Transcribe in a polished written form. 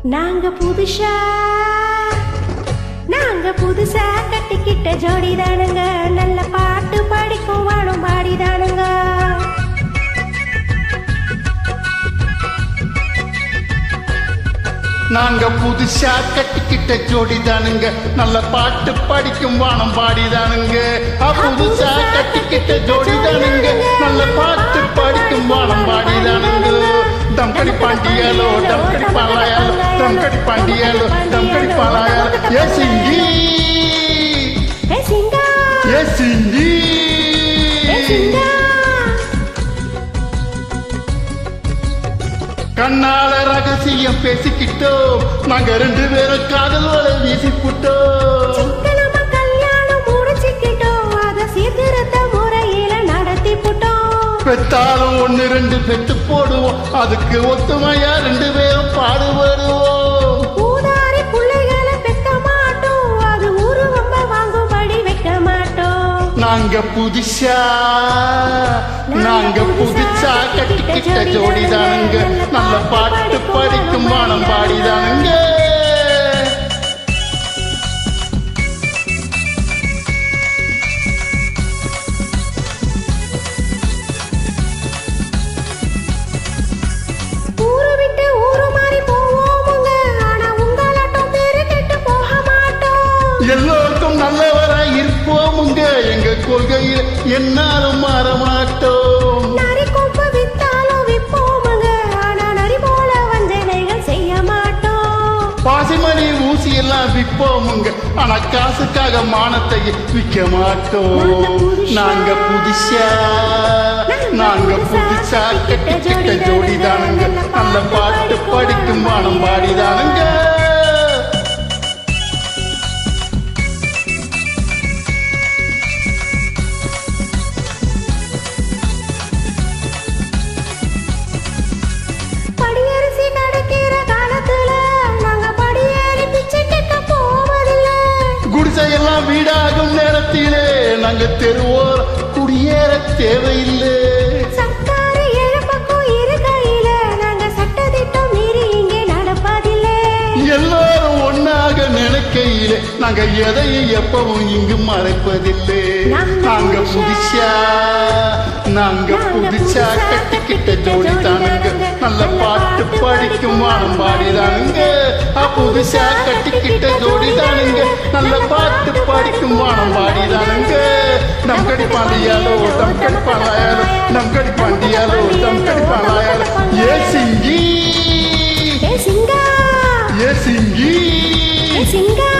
நாங்க புதுசா கட்டிக்கிட்ட ஜோடிதானுங்க, நல்ல பாட்டு படிக்கும் வாழும் பாடிதானுங்க. நாங்க புதுசா கட்டிக்கிட்ட ஜோடிதானுங்க, நல்ல பாட்டு படிக்கும் வானம் பாடிதானுங்க. புதுசா கட்டிக்கிட்ட ஜோடிதானுங்க, நல்ல பாட்டு படிக்கும் வானம் பாடிதானுங்க. தம்கடி பாண்டியாலோ தம்கடி பாலாயாலோ தம்கடி பாண்டியாலோ தம்கடி பாலாயாலோ ஏ சிங்கி ஏ சிங்கி. கண்ணால ரகசியம் பேசிக்கிட்டோம், நாங்க 2 பேரும் காதல் வலை வீசி புட்டோம். கல்யாணம் முடிச்சுக்கிட்டோம், அத சீர்திருத்த முறையில நடத்தி புட்டோம். பெத்தாலும் 1 2 பெத்து போடுவோம், அதுக்கு ஒத்துமையா 2 பேரும் பாடுபடுவோம். ஊதாரி பிள்ளைகளை பெக்க மாட்டோம், அது உருவம்ப வாங்கும்படி வைக்க மாட்டோம். நாங்க புதுசா கட்டிக்கிட்ட ஜோடிதானுங்க, நல்ல பாட்டு படிக்கும் வானம் பாடிதானுங்க. ஊரு விட்டு ஊரு மாறி போவோமுங்க, ஆனா உங்களாட்டம் பேரு கெட்டு போக மாட்டோம். எல்லோருக்கும் நல்லவரா இருப்போமுங்க, எங்க கொள்கையில் என்னாலும் மாற மாட்டோம். நரி கொம்பு வித்தாலும் விப்போமுங்க, ஆனா நரி போல வஞ்சனைகள் செய்ய மாட்டோம். பாசிமணி ஊசி எல்லாம் விற்போமுங்க, ஆனா காசுக்காக மானத்தை விற்க மாட்டோம். நாங்க புதுசா கட்டிக்கிட்ட ஜோடிதானுங்க, நல்ல பாட்டு படிக்கும் வானம் பாடிதானுங்க. படியரிசி கிடைக்கிற காலத்துல நாங்க படியேறி பிச்சை கேட்க போவதில்லை. குடிசையெல்லாம் வீடாகும் நேரத்திலே நாங்க தெருவோர் குடியேற தேவையில்லை. சர்க்காரு இழப்பக்கும் இரு கையில நாங்க சட்டத்திட்டம் மீறி இங்கே நடப்பதில்லை. எல்லாரும் ஒன்னாக நினைக்கையிலே நாங்க எதையும் எப்பவும் இங்கு மறைப்பதில்லை. நாங்க புதுசா கட்டிக்கிட்ட ஜோடிதானுங்க, நல்ல பாட்டு படிக்கும் வானம் பாடிதானுங்க. புதுசா கட்டிக்கிட்ட ஜோடிதானுங்க, நல்ல பாட்டு படிக்கும் வானம் பாடிதானுங்க. நம்கடி பாண்டியாலோ தம்கடி பாலாயாலோ நம்கடி பாண்டியாலோ தம்கடி பாலாயாலோ ஏ சிங்கி ஏ சிங்கா ஏ சிங்கி ஏ சிங்கா.